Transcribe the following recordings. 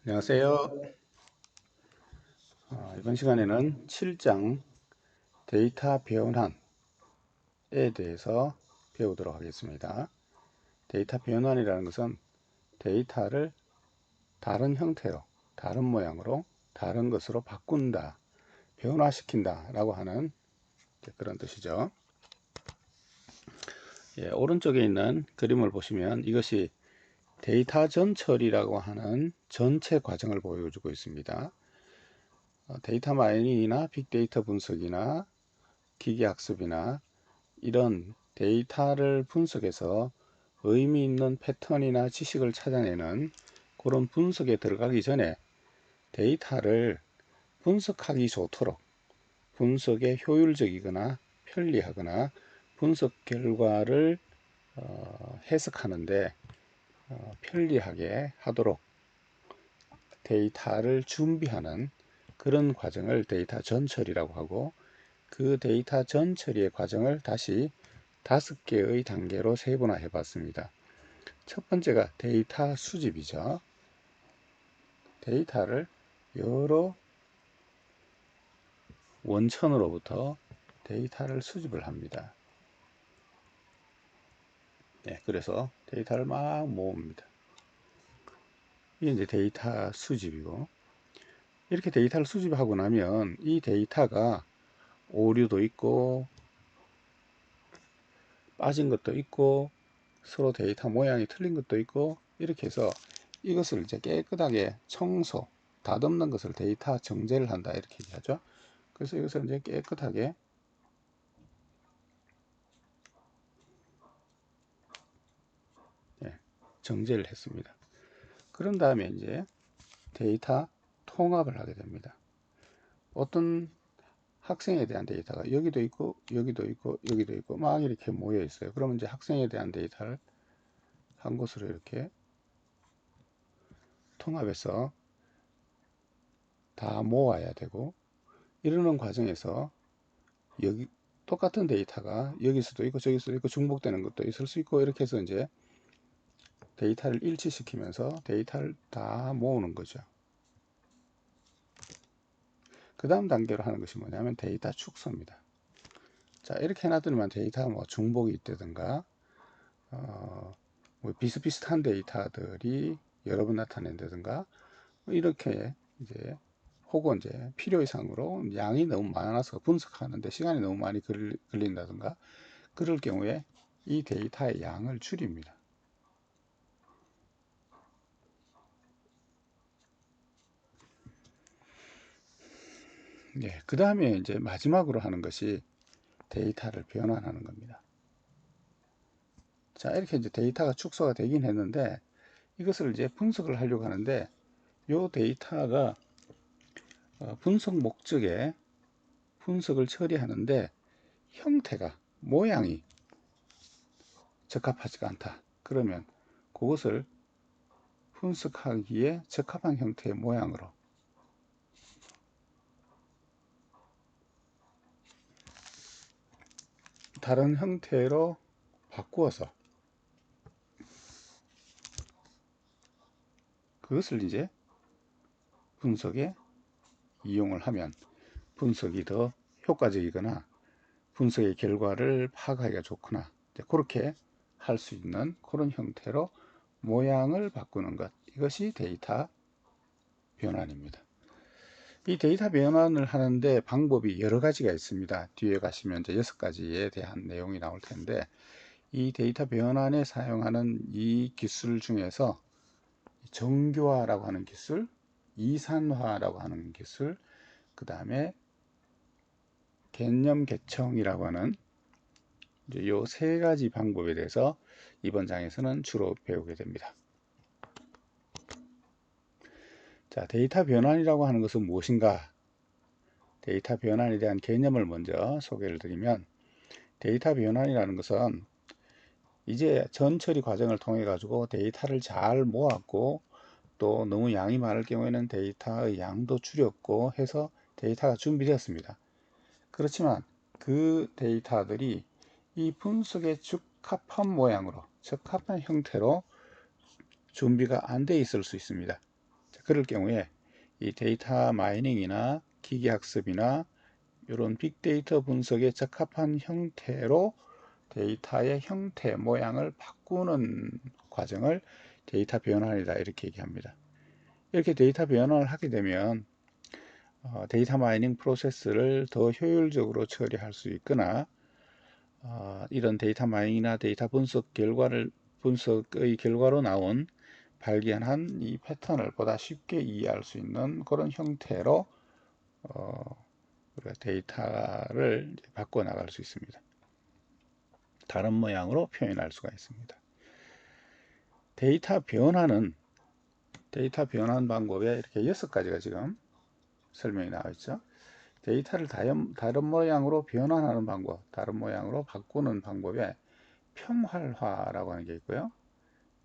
안녕하세요. 이번 시간에는 7장 데이터 변환에 대해서 배우도록 하겠습니다. 데이터 변환이라는 것은 데이터를 다른 형태로, 다른 모양으로, 다른 것으로 바꾼다, 변화시킨다 라고 하는 그런 뜻이죠. 오른쪽에 있는 그림을 보시면 이것이 데이터 전처리라고 하는 전체 과정을 보여주고 있습니다. 데이터 마이닝이나 빅데이터 분석이나 기계학습이나 이런 데이터를 분석해서 의미 있는 패턴이나 지식을 찾아내는 그런 분석에 들어가기 전에 데이터를 분석하기 좋도록 분석에 효율적이거나 편리하거나 분석 결과를 해석하는데 편리하게 하도록 데이터를 준비하는 그런 과정을 데이터 전처리라고 하고, 그 데이터 전처리의 과정을 다시 5개의 단계로 세분화해 봤습니다. 첫 번째가 데이터 수집이죠. 데이터를 여러 원천으로부터 데이터를 수집을 합니다. 그래서 데이터를 막 모읍니다. 이게 이제 데이터 수집이고, 이렇게 데이터를 수집하고 나면 이 데이터가 오류도 있고 빠진 것도 있고 서로 데이터 모양이 틀린 것도 있고, 이렇게 해서 이것을 이제 깨끗하게 청소, 다듬는 것을 데이터 정제를 한다 이렇게 얘기하죠. 그래서 이것을 이제 깨끗하게 정제를 했습니다. 그런 다음에 이제 데이터 통합을 하게 됩니다. 어떤 학생에 대한 데이터가 여기도 있고 여기도 있고 여기도 있고 막 이렇게 모여 있어요. 그러면 이제 학생에 대한 데이터를 한 곳으로 이렇게 통합해서 다 모아야 되고, 이러는 과정에서 여기 똑같은 데이터가 여기서도 있고 저기서도 있고 중복되는 것도 있을 수 있고, 이렇게 해서 이제 데이터를 일치시키면서 데이터를 다 모으는 거죠. 그 다음 단계로 하는 것이 뭐냐면 데이터 축소입니다. 자, 이렇게 해놨더니만 데이터가 뭐 중복이 있다든가 뭐 비슷비슷한 데이터들이 여러 번 나타낸다든가, 뭐 이렇게 이제 혹은 이제 필요 이상으로 양이 너무 많아서 분석하는데 시간이 너무 많이 걸린다든가, 그럴 경우에 이 데이터의 양을 줄입니다. 그 다음에 이제 마지막으로 하는 것이 데이터를 변환하는 겁니다. 자, 이렇게 이제 데이터가 축소가 되긴 했는데 이것을 이제 분석을 하려고 하는데, 이 데이터가 분석 목적에 분석을 처리하는데 형태가, 모양이 적합하지가 않다. 그러면 그것을 분석하기에 적합한 형태의 모양으로 다른 형태로 바꾸어서 그것을 이제 분석에 이용을 하면 분석이 더 효과적이거나 분석의 결과를 파악하기가 좋거나 그렇게 할 수 있는 그런 형태로 모양을 바꾸는 것, 이것이 데이터 변환입니다. 이 데이터 변환을 하는데 방법이 여러 가지가 있습니다. 뒤에 가시면 이제 6가지에 대한 내용이 나올 텐데, 이 데이터 변환에 사용하는 이 기술 중에서 정교화라고 하는 기술, 이산화라고 하는 기술, 그 다음에 개념 개청이라고 하는 이 세 가지 방법에 대해서 이번 장에서는 주로 배우게 됩니다. 자, 데이터 변환이라고 하는 것은 무엇인가? 데이터 변환에 대한 개념을 먼저 소개를 드리면, 데이터 변환이라는 것은 이제 전처리 과정을 통해 가지고 데이터를 잘 모았고, 또 너무 양이 많을 경우에는 데이터의 양도 줄였고 해서 데이터가 준비되었습니다. 그렇지만 그 데이터들이 이 분석에 적합한 모양으로, 적합한 형태로 준비가 안 돼 있을 수 있습니다. 자, 그럴 경우에 이 데이터 마이닝이나 기계학습이나 이런 빅데이터 분석에 적합한 형태로 데이터의 형태, 모양을 바꾸는 과정을 데이터 변환이다 이렇게 얘기합니다. 이렇게 데이터 변환을 하게 되면 데이터 마이닝 프로세스를 더 효율적으로 처리할 수 있거나 이런 데이터 마이닝이나 데이터 분석의 결과로 나온 발견한 이 패턴을 보다 쉽게 이해할 수 있는 그런 형태로 우리가 데이터를 바꿔 나갈 수 있습니다. 다른 모양으로 표현할 수가 있습니다. 데이터 변환 방법에 이렇게 6가지가 지금 설명이 나와 있죠. 데이터를 다른 모양으로 변환하는 방법, 다른 모양으로 바꾸는 방법에 평활화라고 하는 게 있고요.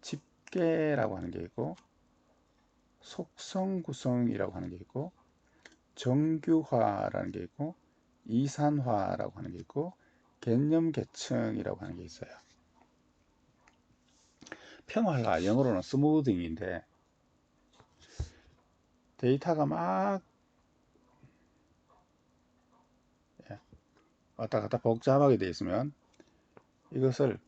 집계라고 하는 게 있고, 속성 구성이라고 하는 게 있고, 정규화라는 게 있고, 이산화라고 하는 게 있고, 개념 계층이라고 하는 게 있어요. 평활화, 영어로는 스무딩인데, 데이터가 막 왔다 갔다 복잡하게 되어 있으면 이것을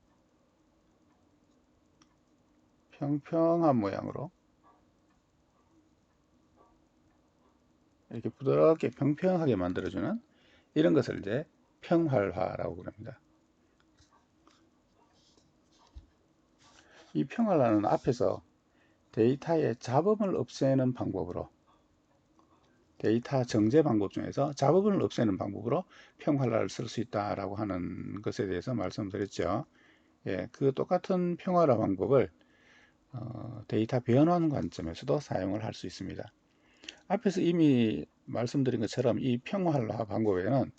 평평한 모양으로 이렇게 부드럽게 평평하게 만들어주는 이런 것을 이제 평활화라고 그럽니다. 이 평활화는 앞에서 데이터의 잡음을 없애는 방법으로, 데이터 정제 방법 중에서 잡음을 없애는 방법으로 평활화를 쓸 수 있다라고 하는 것에 대해서 말씀드렸죠. 예, 그 똑같은 평활화 방법을 데이터 변환 관점에서도 사용을 할 수 있습니다. 앞에서 이미 말씀드린 것처럼 이 평활화 방법에는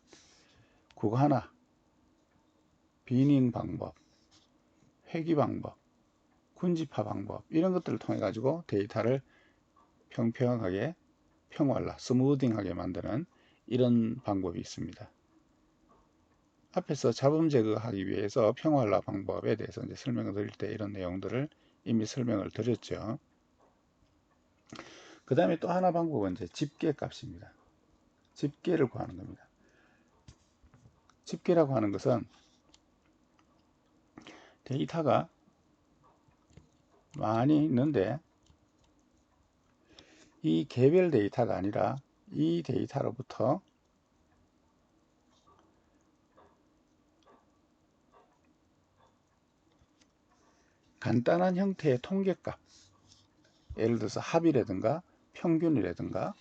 국한화, 비닝 방법, 회귀 방법, 군집화 방법 이런 것들을 통해 가지고 데이터를 평평하게 평활화, 스무딩하게 만드는 이런 방법이 있습니다. 앞에서 잡음 제거하기 위해서 평활화 방법에 대해서 이제 설명을 드릴 때 이런 내용들을 이미 설명을 드렸죠. 그 다음에 또 하나 방법은 이제 집계 값입니다. 집계를 구하는 겁니다. 집계라고 하는 것은 데이터가 많이 있는데 이 개별 데이터가 아니라 이 데이터로부터 간단한 형태의 통계값, 예를 들어서 합이라든가 평균이라든가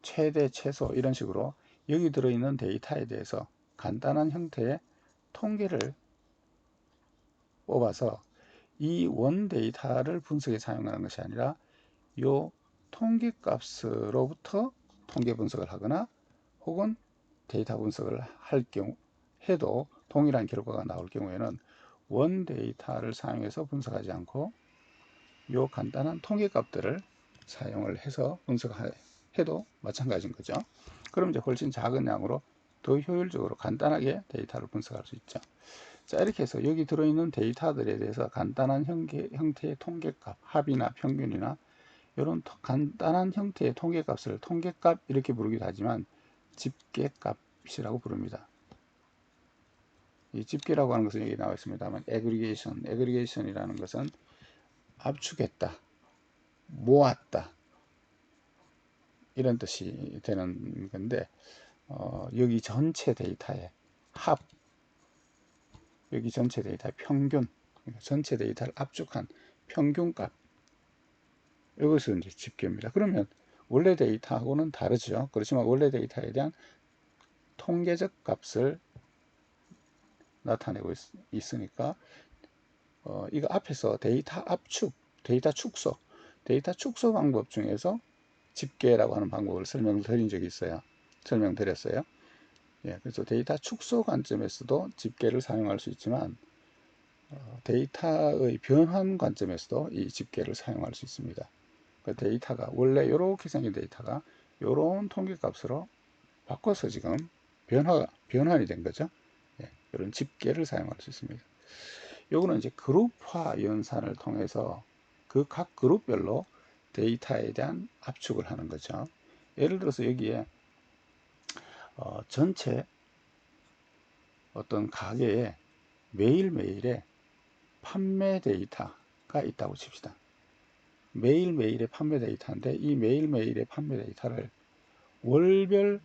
최대, 최소 이런 식으로 여기 들어있는 데이터에 대해서 간단한 형태의 통계를 뽑아서 이 원 데이터를 분석에 사용하는 것이 아니라 이 통계값으로부터 통계 분석을 하거나 혹은 데이터 분석을 할 경우 해도 동일한 결과가 나올 경우에는 원 데이터를 사용해서 분석하지 않고 이 간단한 통계값들을 사용을 해서 분석해도 마찬가지인 거죠. 그럼 이제 훨씬 작은 양으로 더 효율적으로 간단하게 데이터를 분석할 수 있죠. 자, 이렇게 해서 여기 들어있는 데이터들에 대해서 간단한 형태의 통계값, 합이나 평균이나 이런 간단한 형태의 통계값을 통계값 이렇게 부르기도 하지만 집계값이라고 부릅니다. 이 집계라고 하는 것은 여기 나와 있습니다만 애그리게이션이라는 것은 압축했다, 모았다 이런 뜻이 되는 건데 여기 전체 데이터의 합, 여기 전체 데이터의 평균, 전체 데이터를 압축한 평균값, 이것은 이제 집계입니다. 그러면 원래 데이터하고는 다르죠. 그렇지만 원래 데이터에 대한 통계적 값을 나타내고 있으니까 이거 앞에서 데이터 압축, 데이터 축소 방법 중에서 집계라고 하는 방법을 설명드린 적이 있어요. 설명드렸어요. 예, 그래서 데이터 축소 관점에서도 집계를 사용할 수 있지만 데이터의 변환 관점에서도 이 집계를 사용할 수 있습니다. 그 데이터가 원래 이렇게 생긴 데이터가 이런 통계값으로 바꿔서 지금 변환이 된 거죠. 예, 이런 집계를 사용할 수 있습니다. 요거는 이제 그룹화 연산을 통해서 그 각 그룹별로 데이터에 대한 압축을 하는 거죠. 예를 들어서 여기에 전체 어떤 가게에 매일매일의 판매 데이터가 있다고 칩시다. 매일매일의 판매 데이터인데 이 매일매일의 판매 데이터를 월별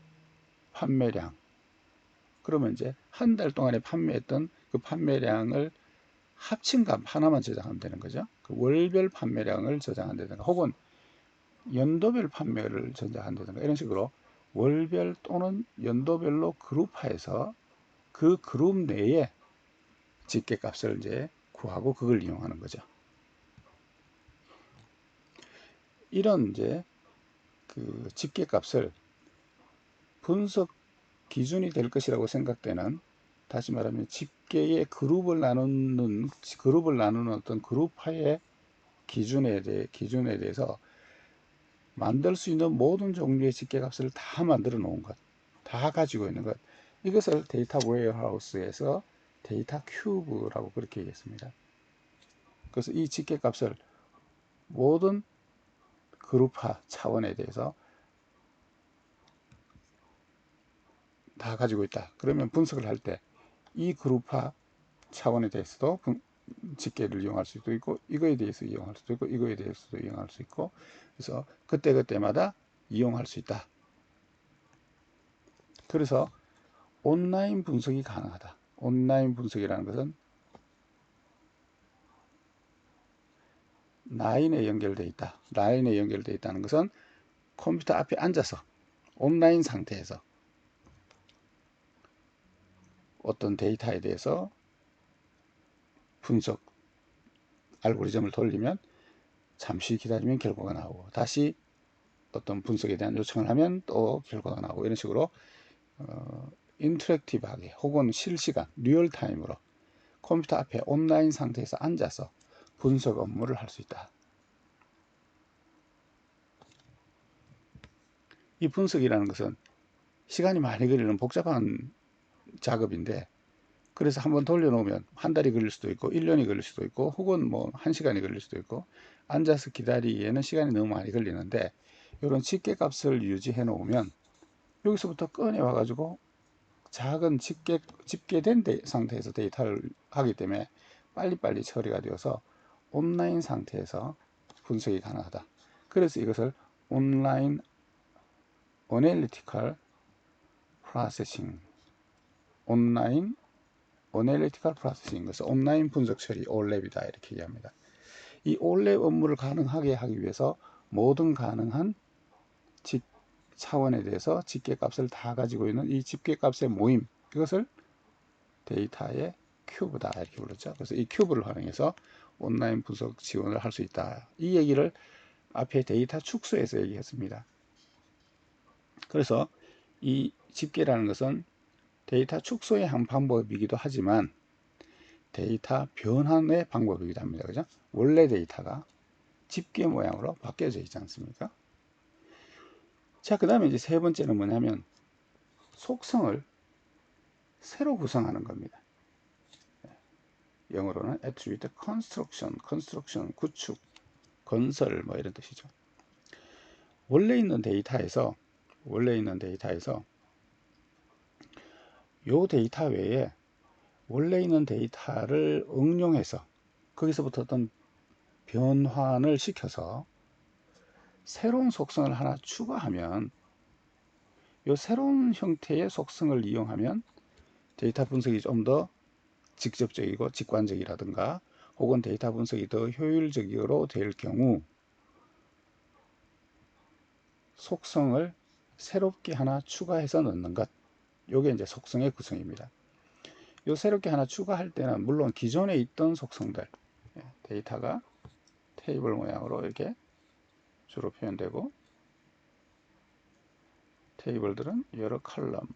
판매량, 그러면 이제 한 달 동안에 판매했던 그 판매량을 합친 값 하나만 저장하면 되는 거죠. 그 월별 판매량을 저장한다든가 혹은 연도별 판매를 저장한다든가 이런 식으로 월별 또는 연도별로 그룹화해서 그 그룹 내에 집계값을 이제 구하고 그걸 이용하는 거죠. 이런 이제 그 집계값을 분석 기준이 될 것이라고 생각되는, 다시 말하면 집계의 그룹을 나누는 어떤 그룹화의 기준에 대해서 만들 수 있는 모든 종류의 집계값을 다 만들어 놓은 것, 다 가지고 있는 것, 이것을 데이터 웨어하우스에서 데이터 큐브라고 그렇게 얘기했습니다. 그래서 이 집계값을 모든 그룹화 차원에 대해서 다 가지고 있다. 그러면 분석을 할 때 이 그룹화 차원에 대해서도 집계를 이용할 수도 있고, 이거에 대해서 이용할 수도 있고, 이거에 대해서도 이용할 수 있고, 그래서 그때그때마다 이용할 수 있다. 그래서 온라인 분석이 가능하다. 온라인 분석이라는 것은 라인에 연결되어 있다. 라인에 연결되어 있다는 것은 컴퓨터 앞에 앉아서 온라인 상태에서 어떤 데이터에 대해서 분석 알고리즘을 돌리면 잠시 기다리면 결과가 나오고, 다시 어떤 분석에 대한 요청을 하면 또 결과가 나오고, 이런 식으로 인터랙티브하게 혹은 실시간 리얼타임으로 컴퓨터 앞에 온라인 상태에서 앉아서 분석 업무를 할 수 있다. 이 분석이라는 것은 시간이 많이 걸리는 복잡한 작업인데, 그래서 한번 돌려놓으면 한 달이 걸릴 수도 있고 1년이 걸릴 수도 있고 혹은 뭐 1시간이 걸릴 수도 있고, 앉아서 기다리기에는 시간이 너무 많이 걸리는데, 이런 집계값을 유지해 놓으면 여기서부터 꺼내 와 가지고 작은 집계된 상태에서 데이터를 하기 때문에 빨리빨리 처리가 되어서 온라인 상태에서 분석이 가능하다. 그래서 이것을 온라인 어널리티컬 프로세싱, 온라인 어널리티컬 프로세싱, 그래서 온라인 분석 처리, 올랩이다 이렇게 얘기합니다. 이 올랩 업무를 가능하게 하기 위해서 모든 가능한 차원에 대해서 집계값을 다 가지고 있는 이 집계값의 모임, 이것을 데이터의 큐브다 이렇게 불렀죠. 그래서 이 큐브를 활용해서 온라인 분석 지원을 할 수 있다. 이 얘기를 앞에 데이터 축소에서 얘기했습니다. 그래서 이 집계라는 것은 데이터 축소의 한 방법이기도 하지만 데이터 변환의 방법이기도 합니다. 그죠? 원래 데이터가 집계 모양으로 바뀌어져 있지 않습니까? 자, 그 다음에 이제 세 번째는 뭐냐면 속성을 새로 구성하는 겁니다. 영어로는 attribute construction, 구축, 건설 뭐 이런 뜻이죠. 원래 있는 데이터에서 요 데이터 외에 원래 있는 데이터를 응용해서 거기서부터 어떤 변환을 시켜서 새로운 속성을 하나 추가하면, 요 새로운 형태의 속성을 이용하면 데이터 분석이 좀 더 직접적이고 직관적이라든가 혹은 데이터 분석이 더 효율적으로 될 경우 속성을 새롭게 하나 추가해서 넣는 것, 요게 이제 속성의 구성입니다. 요 새롭게 하나 추가할 때는 물론 기존에 있던 속성들, 데이터가 테이블 모양으로 이렇게 주로 표현되고, 테이블들은 여러 컬럼,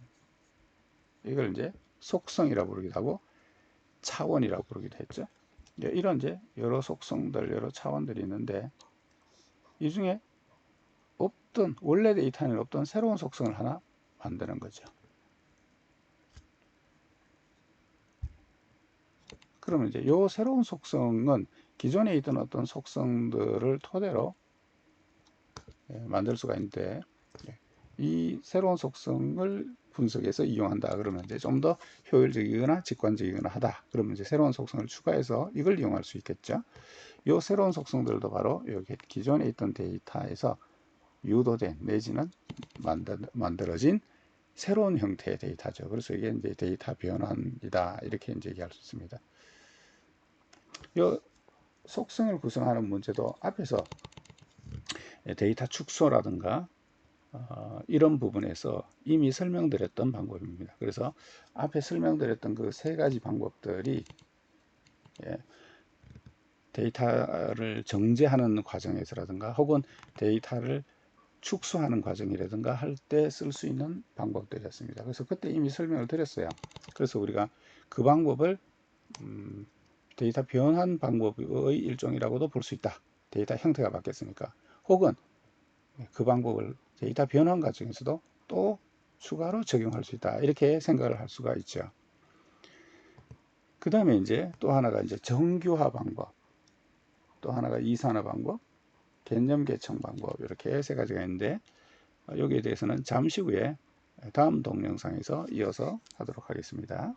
이걸 이제 속성이라고 부르기도 하고 차원이라고 부르기도 했죠. 이런 이제 여러 속성들, 여러 차원들이 있는데, 이 중에 없던, 원래 데이터는 없던 새로운 속성을 하나 만드는 거죠. 그러면 이제 요 새로운 속성은 기존에 있던 어떤 속성들을 토대로 만들 수가 있는데, 이 새로운 속성을 분석해서 이용한다 그러면 이제 좀 더 효율적이거나 직관적이거나 하다 그러면 이제 새로운 속성을 추가해서 이걸 이용할 수 있겠죠. 이 새로운 속성들도 바로 여기 기존에 있던 데이터에서 유도된 내지는 만들어진 새로운 형태의 데이터죠. 그래서 이게 이제 데이터 변환이다 이렇게 이제 얘기할 수 있습니다. 이 속성을 구성하는 문제도 앞에서 데이터 축소라든가 이런 부분에서 이미 설명드렸던 방법입니다. 그래서 앞에 설명드렸던 그 세 가지 방법들이 데이터를 정제하는 과정에서라든가 혹은 데이터를 축소하는 과정이라든가 할 때 쓸 수 있는 방법들이었습니다. 그래서 그때 이미 설명을 드렸어요. 그래서 우리가 그 방법을 데이터 변환 방법의 일종이라고도 볼 수 있다. 데이터 형태가 바뀌었으니까. 혹은 그 방법을 데이터 변환 과정에서도 또 추가로 적용할 수 있다. 이렇게 생각을 할 수가 있죠. 그 다음에 이제 또 하나가 이제 정규화 방법, 또 하나가 이산화 방법, 개념 개청 방법 이렇게 세 가지가 있는데 여기에 대해서는 잠시 후에 다음 동영상에서 이어서 하도록 하겠습니다.